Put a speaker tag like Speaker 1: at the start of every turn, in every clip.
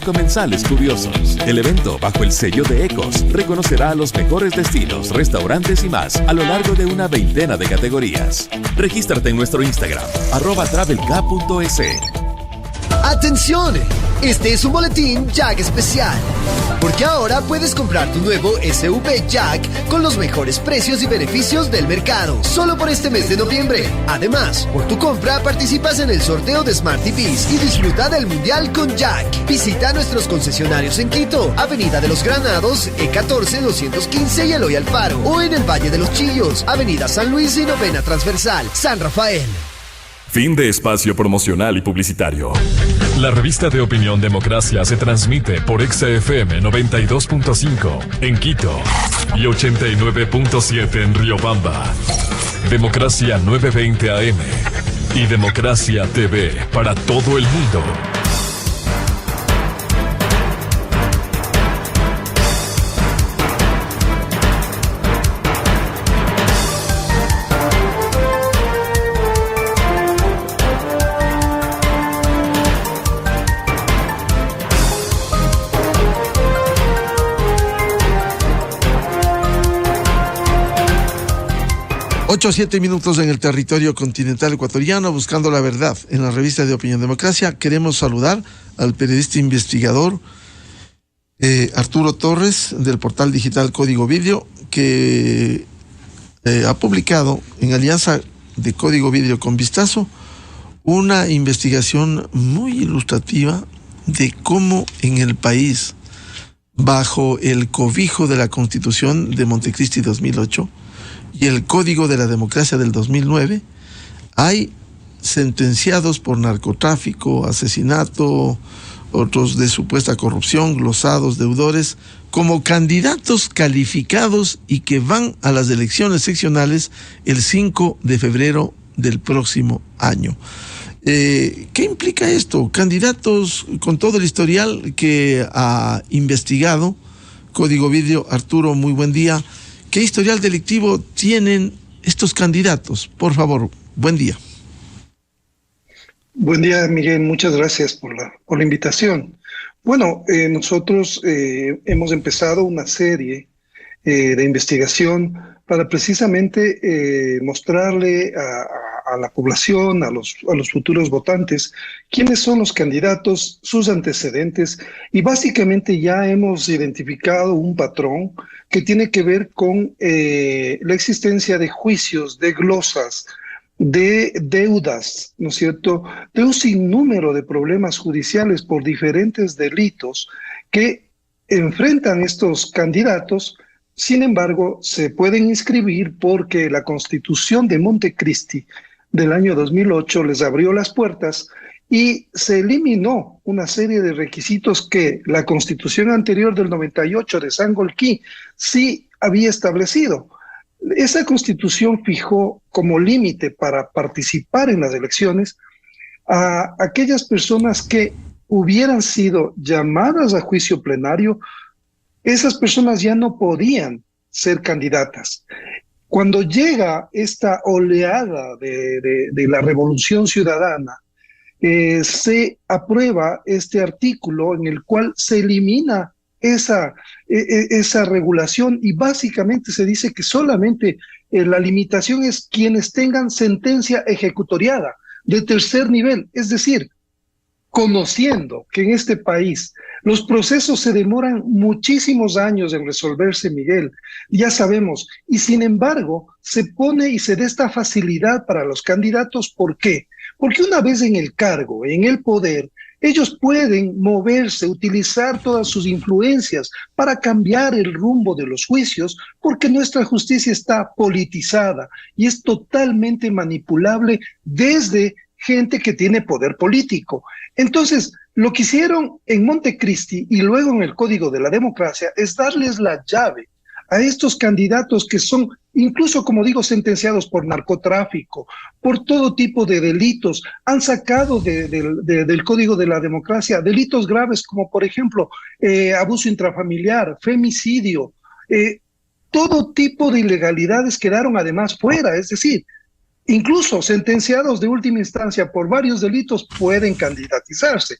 Speaker 1: comensales curiosos. El evento, bajo el sello de Ecos, reconocerá a los mejores destinos, restaurantes y más a lo largo de una veintena de categorías. Regístrate en nuestro Instagram, @travelk.es.
Speaker 2: ¡Atención! Este es un boletín Jack especial, porque ahora puedes comprar tu nuevo SUV Jack con los mejores precios y beneficios del mercado, solo por este mes de noviembre. Además, por tu compra participas en el sorteo de Smart TVs y disfruta del Mundial con Jack. Visita nuestros concesionarios en Quito, Avenida de los Granados, E14 215 y Eloy Alfaro, o en el Valle de los Chillos, Avenida San Luis y Novena Transversal, San Rafael.
Speaker 3: Fin de espacio promocional y publicitario. La revista de opinión Democracia se transmite por XFM 92.5 en Quito y 89.7 en Riobamba. Democracia 920 AM y Democracia TV para todo el mundo.
Speaker 4: Ocho a 7 minutos en el territorio continental ecuatoriano, buscando la verdad. En la revista de Opinión Democracia queremos saludar al periodista investigador Arturo Torres, del portal digital Código Vidrio, que ha publicado en alianza de Código Vidrio con Vistazo una investigación muy ilustrativa de cómo en el país, bajo el cobijo de la Constitución de Montecristi 2008 y el Código de la Democracia del 2009, hay sentenciados por narcotráfico, asesinato, otros de supuesta corrupción, glosados, deudores, como candidatos calificados y que van a las elecciones seccionales el 5 de febrero del próximo año. ¿Qué implica esto? Candidatos con todo el historial que ha investigado Código Vidrio. Arturo, muy buen día. ¿Qué historial delictivo tienen estos candidatos? Por favor, buen día.
Speaker 5: Buen día, Miguel. Muchas gracias por la invitación. Bueno, nosotros hemos empezado una serie de investigación para precisamente mostrarle a la población, a los futuros votantes, quiénes son los candidatos, sus antecedentes, y básicamente ya hemos identificado un patrón que tiene que ver con la existencia de juicios, de glosas, de deudas, ¿no es cierto?, de un sinnúmero de problemas judiciales por diferentes delitos que enfrentan estos candidatos. Sin embargo, se pueden inscribir porque la Constitución de Montecristi del año 2008 les abrió las puertas y se eliminó una serie de requisitos que la Constitución anterior del 98 de Sangolquí sí había establecido. Esa Constitución fijó como límite para participar en las elecciones a aquellas personas que hubieran sido llamadas a juicio plenario. Esas personas ya no podían ser candidatas. Cuando llega esta oleada de la revolución ciudadana, se aprueba este artículo en el cual se elimina esa regulación y básicamente se dice que solamente la limitación es quienes tengan sentencia ejecutoriada de tercer nivel, es decir, conociendo que en este país los procesos se demoran muchísimos años en resolverse, Miguel, ya sabemos, y sin embargo se pone y se da esta facilidad para los candidatos. ¿Por qué? Porque una vez en el cargo, en el poder, ellos pueden moverse, utilizar todas sus influencias para cambiar el rumbo de los juicios, porque nuestra justicia está politizada y es totalmente manipulable desde gente que tiene poder político. Entonces, lo que hicieron en Montecristi y luego en el Código de la Democracia es darles la llave a estos candidatos que son, incluso como digo, sentenciados por narcotráfico, por todo tipo de delitos. Han sacado del Código de la Democracia delitos graves como, por ejemplo, abuso intrafamiliar, femicidio, todo tipo de ilegalidades quedaron además fuera, es decir, incluso sentenciados de última instancia por varios delitos pueden candidatizarse.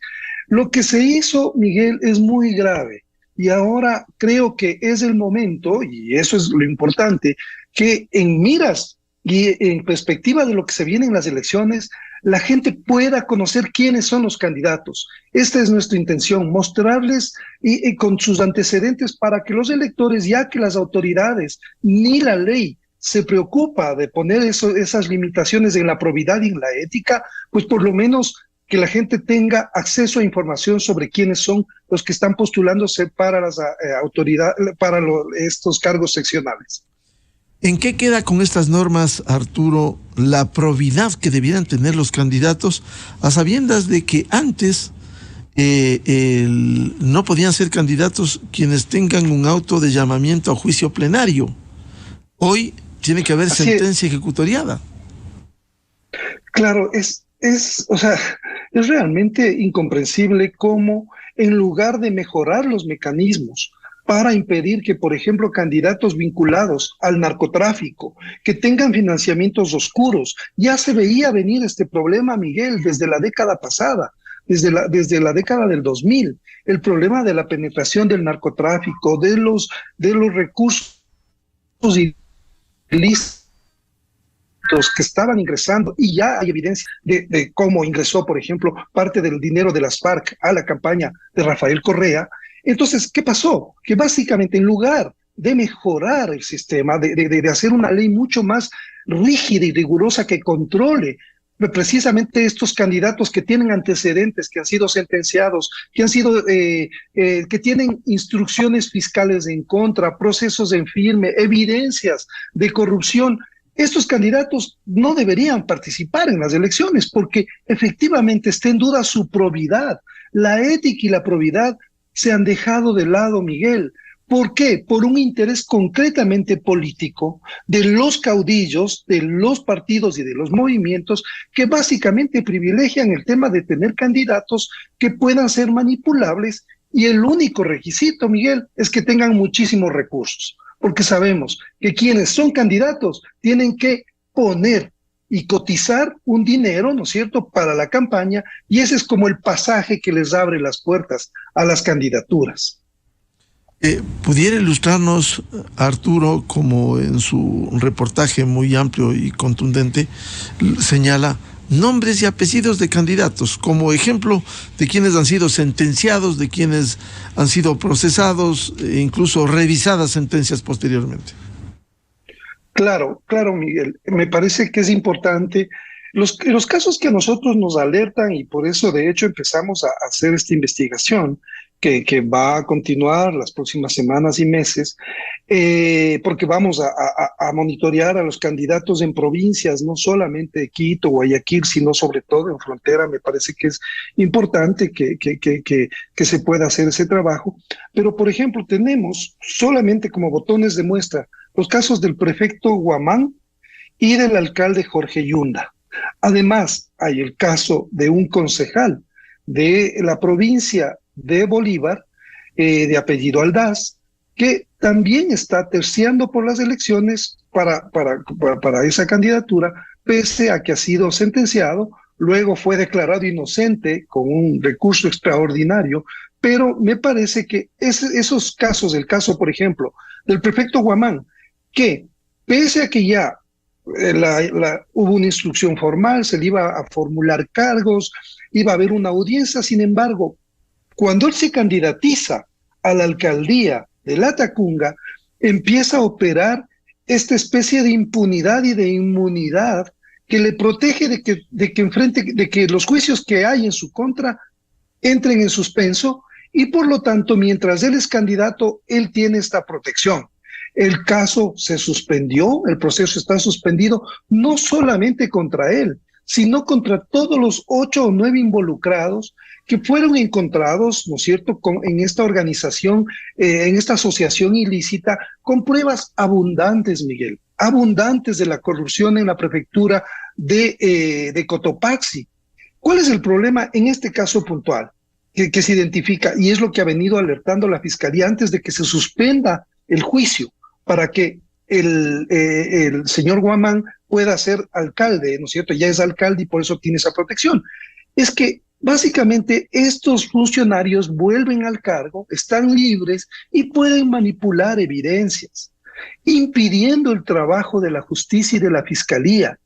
Speaker 5: Lo que se hizo, Miguel, es muy grave. Y ahora creo que es el momento, y eso es lo importante, que en miras y en perspectiva de lo que se viene en las elecciones, la gente pueda conocer quiénes son los candidatos. Esta es nuestra intención, mostrarles y con sus antecedentes para que los electores, ya que las autoridades ni la ley se preocupa de poner esas limitaciones en la probidad y en la ética, pues por lo menos que la gente tenga acceso a información sobre quiénes son los que están postulándose para las autoridades, para estos cargos seccionales.
Speaker 4: ¿En qué queda con estas normas, Arturo, la probidad que debieran tener los candidatos, a sabiendas de que antes no podían ser candidatos quienes tengan un auto de llamamiento a juicio plenario? Hoy tiene que haber sentencia ejecutoriada.
Speaker 5: Claro, o sea, es realmente incomprensible cómo en lugar de mejorar los mecanismos para impedir que, por ejemplo, candidatos vinculados al narcotráfico, que tengan financiamientos oscuros, ya se veía venir este problema, Miguel, desde la década pasada, desde la década del 2000, el problema de la penetración del narcotráfico, de los recursos ilícitos que estaban ingresando, y ya hay evidencia de cómo ingresó, por ejemplo, parte del dinero de las FARC a la campaña de Rafael Correa. Entonces, ¿qué pasó? Que básicamente en lugar de mejorar el sistema, de hacer una ley mucho más rígida y rigurosa que controle precisamente estos candidatos que tienen antecedentes, que han sido sentenciados, que han sido, que tienen instrucciones fiscales en contra, procesos en firme, evidencias de corrupción, estos candidatos no deberían participar en las elecciones porque efectivamente está en duda su probidad. La ética y la probidad se han dejado de lado, Miguel. ¿Por qué? Por un interés concretamente político de los caudillos, de los partidos y de los movimientos que básicamente privilegian el tema de tener candidatos que puedan ser manipulables, y el único requisito, Miguel, es que tengan muchísimos recursos, porque sabemos que quienes son candidatos tienen que poner y cotizar un dinero, ¿no es cierto?, para la campaña, y ese es como el pasaje que les abre las puertas a las candidaturas.
Speaker 4: ¿Pudiera ilustrarnos, Arturo, como en su reportaje muy amplio y contundente señala, nombres y apellidos de candidatos, como ejemplo de quienes han sido sentenciados, de quienes han sido procesados e incluso revisadas sentencias posteriormente?
Speaker 5: Claro, Miguel. Me parece que es importante. Los casos que a nosotros nos alertan, y por eso de hecho empezamos a hacer esta investigación, que va a continuar las próximas semanas y meses, porque vamos a monitorear a los candidatos en provincias, no solamente de Quito, Guayaquil, sino sobre todo en frontera. Me parece que es importante que se pueda hacer ese trabajo. Pero, por ejemplo, tenemos solamente como botones de muestra los casos del prefecto Guamán y del alcalde Jorge Yunda. Además, hay el caso de un concejal de la provincia de Bolívar, de apellido Aldaz, que también está terciando por las elecciones para esa candidatura, pese a que ha sido sentenciado, luego fue declarado inocente con un recurso extraordinario. Pero me parece que esos casos, el caso, por ejemplo, del prefecto Guamán, que pese a que ya hubo una instrucción formal, se le iba a formular cargos, iba a haber una audiencia, sin embargo, cuando él se candidatiza a la alcaldía de Latacunga, empieza a operar esta especie de impunidad y de inmunidad que le protege de que los juicios que hay en su contra entren en suspenso, y por lo tanto, mientras él es candidato, él tiene esta protección. El caso se suspendió, el proceso está suspendido, no solamente contra él, sino contra todos los 8 o 9 involucrados que fueron encontrados, ¿no es cierto?, en esta organización, en esta asociación ilícita, con pruebas abundantes, Miguel, abundantes de la corrupción en la prefectura de Cotopaxi. ¿Cuál es el problema en este caso puntual que se identifica? Y es lo que ha venido alertando la Fiscalía antes de que se suspenda el juicio, para que el señor Guamán pueda ser alcalde, ¿no es cierto? Ya es alcalde y por eso tiene esa protección. Es que Básicamente, estos funcionarios vuelven al cargo, están libres y pueden manipular evidencias, impidiendo el trabajo de la justicia y de la fiscalía.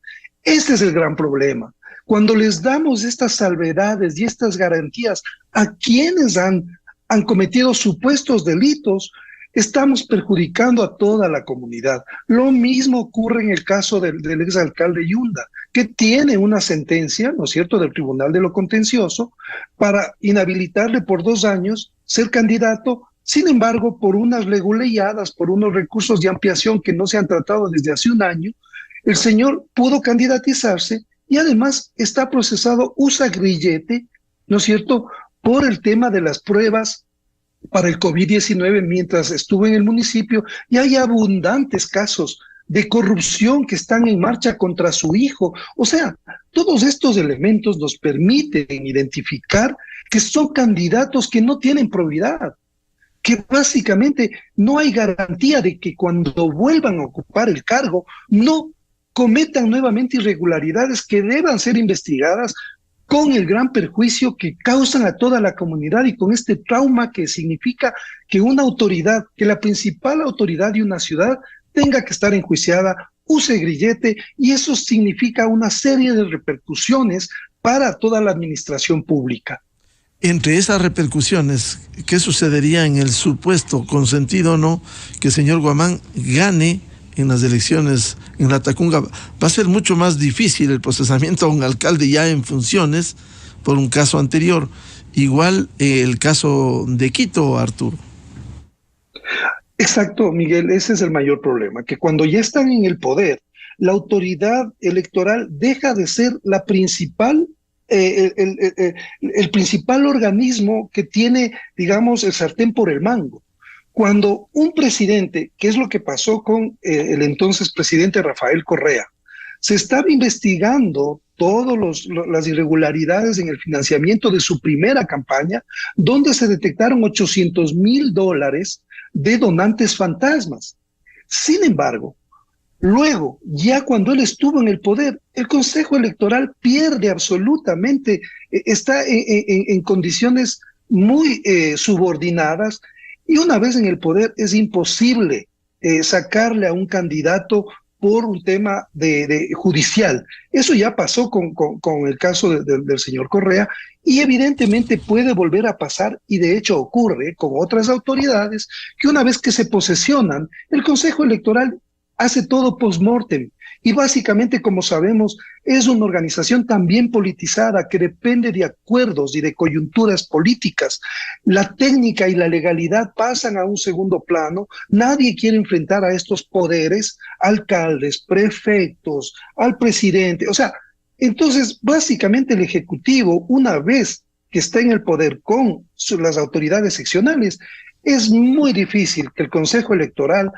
Speaker 5: Este es el gran problema. Cuando les damos estas salvedades y estas garantías a quienes han cometido supuestos delitos, estamos perjudicando a toda la comunidad. Lo mismo ocurre en el caso del exalcalde Yunda, que tiene una sentencia, ¿no es cierto?, del Tribunal de lo Contencioso para inhabilitarle por 2 años ser candidato. Sin embargo, por unas leguleyadas, por unos recursos de ampliación que no se han tratado desde hace 1 año, el señor pudo candidatizarse y además está procesado usa grillete, ¿no es cierto?, por el tema de las pruebas para el COVID-19 mientras estuvo en el municipio, y hay abundantes casos de corrupción que están en marcha contra su hijo. O sea, todos estos elementos nos permiten identificar que son candidatos que no tienen probidad, que básicamente no hay garantía de que cuando vuelvan a ocupar el cargo no cometan nuevamente irregularidades que deban ser investigadas, con el gran perjuicio que causan a toda la comunidad y con este trauma que significa que una autoridad, que la principal autoridad de una ciudad tenga que estar enjuiciada, use grillete, y eso significa una serie de repercusiones para toda la administración pública.
Speaker 4: Entre esas repercusiones, ¿qué sucedería en el supuesto, consentido o no, que el señor Guamán gane en las elecciones en la Tacunga? Va a ser mucho más difícil el procesamiento a un alcalde ya en funciones por un caso anterior. Igual el caso de Quito, Arturo.
Speaker 5: Exacto, Miguel, ese es el mayor problema, que cuando ya están en el poder, la autoridad electoral deja de ser la principal, el principal organismo que tiene, digamos, el sartén por el mango. Cuando un presidente, que es lo que pasó con el entonces presidente Rafael Correa, se estaba investigando todas las irregularidades en el financiamiento de su primera campaña, donde se detectaron $800,000 de donantes fantasmas. Sin embargo, luego, ya cuando él estuvo en el poder, el Consejo Electoral pierde absolutamente, está en condiciones muy subordinadas. Y una vez en el poder es imposible sacarle a un candidato por un tema de judicial. Eso ya pasó con el caso del señor Correa, y evidentemente puede volver a pasar, y de hecho ocurre con otras autoridades, que una vez que se posesionan, el Consejo Electoral hace todo post-mortem. Y básicamente, como sabemos, es una organización también politizada que depende de acuerdos y de coyunturas políticas. La técnica y la legalidad pasan a un segundo plano. Nadie quiere enfrentar a estos poderes, alcaldes, prefectos, al presidente. O sea, entonces, básicamente el Ejecutivo, una vez que está en el poder con las autoridades seccionales, es muy difícil que el Consejo Electoral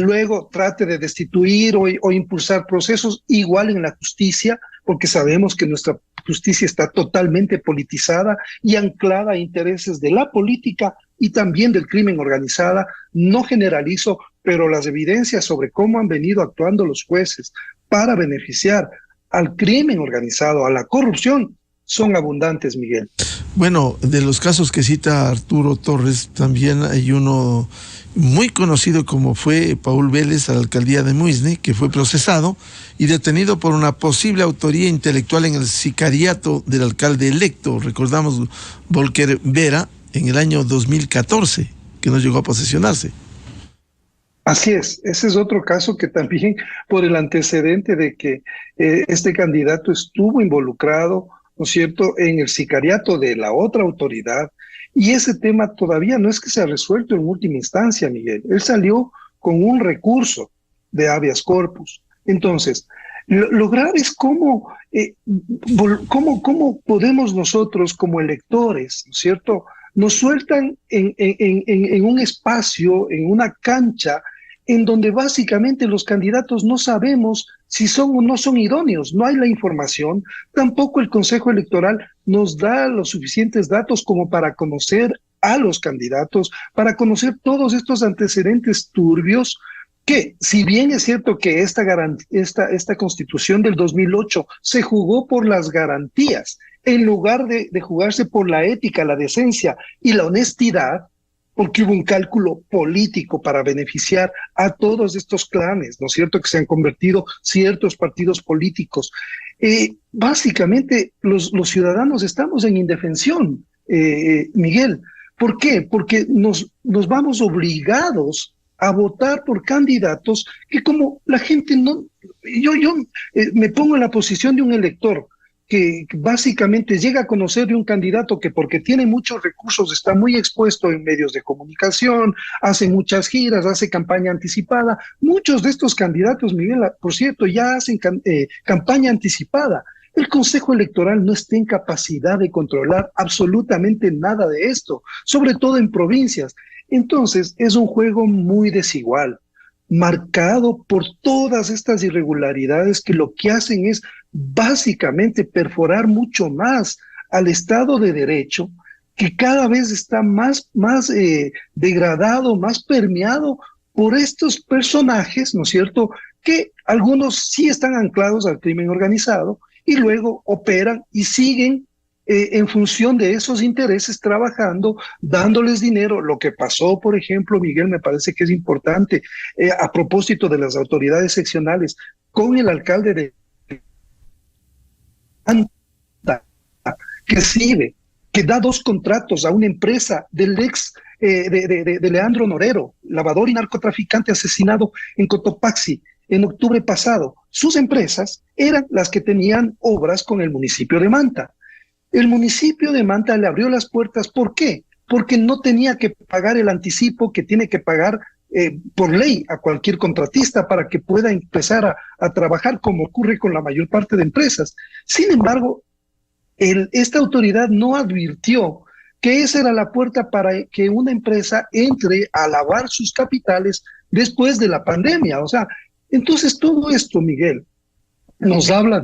Speaker 5: luego trate de destituir o impulsar procesos, igual en la justicia, porque sabemos que nuestra justicia está totalmente politizada y anclada a intereses de la política y también del crimen organizada. No generalizo, pero las evidencias sobre cómo han venido actuando los jueces para beneficiar al crimen organizado, a la corrupción, son abundantes, Miguel.
Speaker 4: Bueno, de los casos que cita Arturo Torres, también hay uno muy conocido como fue Paul Vélez a la alcaldía de Muisne, que fue procesado y detenido por una posible autoría intelectual en el sicariato del alcalde electo. Recordamos Volker Vera en el año 2014, que no llegó a posesionarse.
Speaker 5: Así es, ese es otro caso que también, por el antecedente de que este candidato estuvo involucrado, ¿no es cierto?, en el sicariato de la otra autoridad. Y ese tema todavía no es que se ha resuelto en última instancia, Miguel. Él salió con un recurso de habeas corpus. Entonces, lo grave es cómo podemos nosotros como electores, ¿no es cierto?, nos sueltan en un espacio, en una cancha, en donde básicamente los candidatos no sabemos si son o no son idóneos. No hay la información, tampoco el Consejo Electoral nos da los suficientes datos como para conocer a los candidatos, para conocer todos estos antecedentes turbios, que si bien es cierto que esta Constitución del 2008 se jugó por las garantías en lugar de jugarse por la ética, la decencia y la honestidad, porque hubo un cálculo político para beneficiar a todos estos clanes, ¿no es cierto?, que se han convertido ciertos partidos políticos. Básicamente, los ciudadanos estamos en indefensión, Miguel. ¿Por qué? Porque nos vamos obligados a votar por candidatos que, como la gente no... Yo me pongo en la posición de un elector que básicamente llega a conocer de un candidato que, porque tiene muchos recursos, está muy expuesto en medios de comunicación, hace muchas giras, hace campaña anticipada. Muchos de estos candidatos, Miguel, por cierto, ya hacen campaña anticipada. El Consejo Electoral no está en capacidad de controlar absolutamente nada de esto, sobre todo en provincias. Entonces, es un juego muy desigual, marcado por todas estas irregularidades que lo que hacen es básicamente perforar mucho más al Estado de Derecho, que cada vez está más degradado, más permeado por estos personajes, ¿no es cierto?, que algunos sí están anclados al crimen organizado y luego operan y siguen en función de esos intereses trabajando, dándoles dinero. Lo que pasó, por ejemplo, Miguel, me parece que es importante, a propósito de las autoridades seccionales, con el alcalde de Manta, que sirve, que da 2 contratos a una empresa del ex de Leandro Norero, lavador y narcotraficante asesinado en Cotopaxi en octubre pasado. Sus empresas eran las que tenían obras con el municipio de Manta. El municipio de Manta le abrió las puertas. ¿Por qué? Porque no tenía que pagar el anticipo que tiene que pagar por ley a cualquier contratista para que pueda empezar a trabajar, como ocurre con la mayor parte de empresas. Sin embargo, esta autoridad no advirtió que esa era la puerta para que una empresa entre a lavar sus capitales después de la pandemia. O sea, entonces todo esto, Miguel, nos habla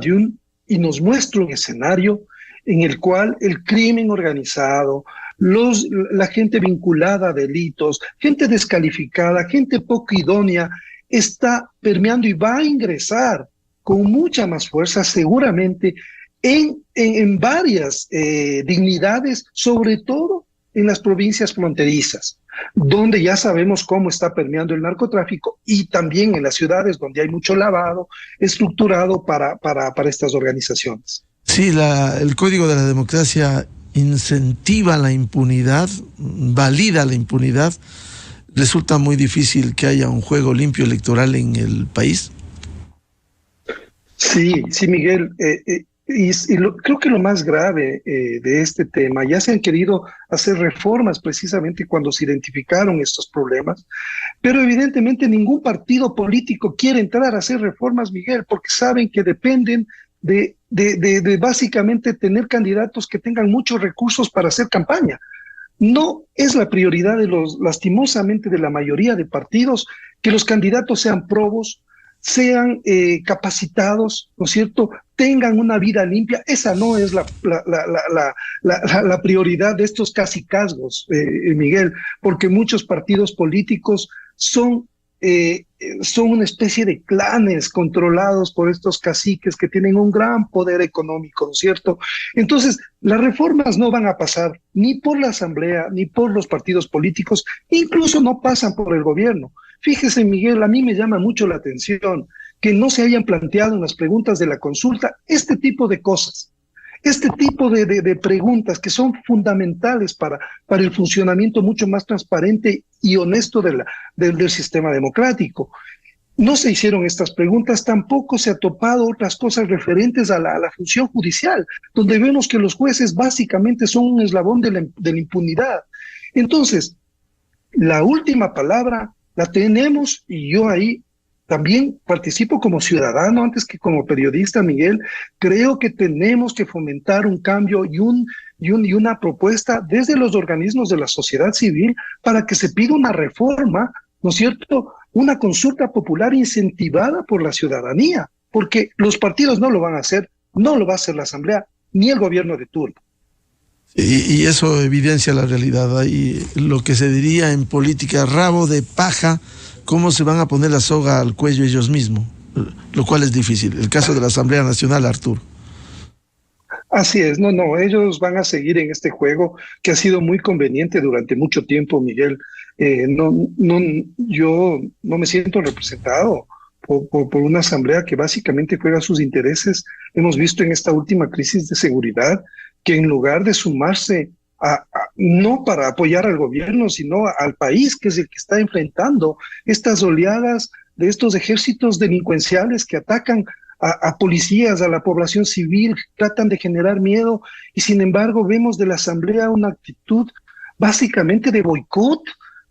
Speaker 5: y nos muestra un escenario en el cual el crimen organizado, la gente vinculada a delitos, gente descalificada, gente poco idónea, está permeando y va a ingresar con mucha más fuerza seguramente en varias dignidades, sobre todo en las provincias fronterizas, donde ya sabemos cómo está permeando el narcotráfico, y también en las ciudades donde hay mucho lavado estructurado para estas organizaciones.
Speaker 4: Sí, el Código de la Democracia incentiva la impunidad, valida la impunidad. ¿Resulta muy difícil que haya un juego limpio electoral en el país?
Speaker 5: Sí, Miguel. Creo que lo más grave de este tema, ya se han querido hacer reformas precisamente cuando se identificaron estos problemas, pero evidentemente ningún partido político quiere entrar a hacer reformas, Miguel, porque saben que dependen de básicamente tener candidatos que tengan muchos recursos para hacer campaña. No es la prioridad lastimosamente, de la mayoría de partidos, que los candidatos sean probos, sean capacitados, ¿no es cierto?, tengan una vida limpia. Esa no es la prioridad de estos cacicazgos, Miguel, porque muchos partidos políticos son una especie de clanes controlados por estos caciques que tienen un gran poder económico, ¿no es cierto? Entonces, las reformas no van a pasar ni por la Asamblea, ni por los partidos políticos, incluso no pasan por el gobierno. Fíjese, Miguel, a mí me llama mucho la atención que no se hayan planteado en las preguntas de la consulta este tipo de cosas, este tipo de preguntas que son fundamentales para el funcionamiento mucho más transparente y honesto del sistema democrático. No se hicieron estas preguntas, tampoco se ha topado otras cosas referentes a la función judicial, donde vemos que los jueces básicamente son un eslabón de la impunidad. Entonces, la última palabra la tenemos, y yo ahí también participo como ciudadano antes que como periodista, Miguel. Creo que tenemos que fomentar un cambio y una propuesta desde los organismos de la sociedad civil para que se pida una reforma, ¿no es cierto?, una consulta popular incentivada por la ciudadanía, porque los partidos no lo van a hacer, no lo va a hacer la Asamblea, ni el gobierno de turno.
Speaker 4: Y eso evidencia la realidad. Ahí lo que se diría en política, rabo de paja, cómo se van a poner la soga al cuello ellos mismos, lo cual es difícil. El caso de la Asamblea Nacional, Arturo.
Speaker 5: Así es, no, ellos van a seguir en este juego que ha sido muy conveniente durante mucho tiempo, Miguel. Yo no me siento representado por una asamblea que básicamente juega sus intereses. Hemos visto en esta última crisis de seguridad que en lugar de sumarse no para apoyar al gobierno, sino al país, que es el que está enfrentando estas oleadas de estos ejércitos delincuenciales que atacan a policías, a la población civil, tratan de generar miedo, y sin embargo vemos de la Asamblea una actitud básicamente de boicot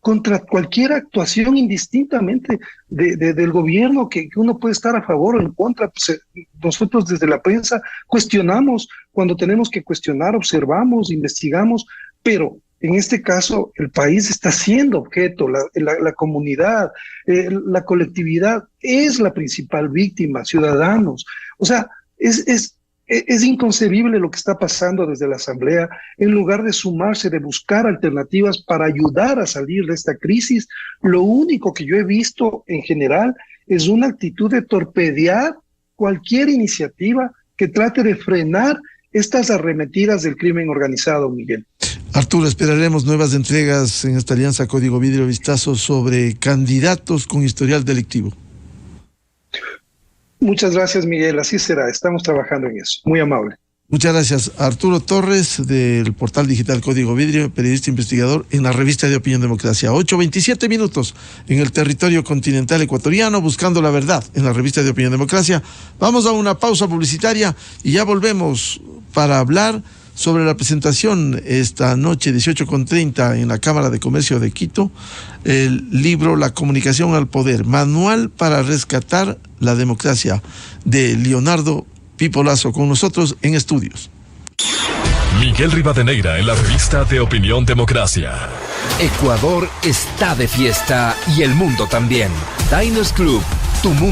Speaker 5: contra cualquier actuación indistintamente del gobierno, que uno puede estar a favor o en contra. Pues, nosotros desde la prensa cuestionamos cuando tenemos que cuestionar, observamos, investigamos, pero en este caso el país está siendo objeto, la comunidad, la colectividad es la principal víctima, ciudadanos. O sea, es inconcebible lo que está pasando desde la Asamblea. En lugar de sumarse, de buscar alternativas para ayudar a salir de esta crisis, lo único que yo he visto en general es una actitud de torpedear cualquier iniciativa que trate de frenar estas arremetidas del crimen organizado, Miguel.
Speaker 4: Arturo, esperaremos nuevas entregas en esta alianza Código Vidrio Vistazo sobre candidatos con historial delictivo.
Speaker 5: Muchas gracias, Miguel. Así será. Estamos trabajando en eso. Muy amable.
Speaker 4: Muchas gracias. Arturo Torres, del portal digital Código Vidrio, periodista investigador en la revista de Opinión Democracia. 8:27 minutos en el territorio continental ecuatoriano, buscando la verdad en la revista de Opinión Democracia. Vamos a una pausa publicitaria y ya volvemos para hablar sobre la presentación esta noche 18:30 en la Cámara de Comercio de Quito, el libro La comunicación al poder, manual para rescatar la democracia, de Leonardo Pipo Lazo, con nosotros en estudios.
Speaker 3: Miguel Rivadeneira en la revista de Opinión Democracia.
Speaker 6: Ecuador está de fiesta y el mundo también. Diners Club, tu mundo.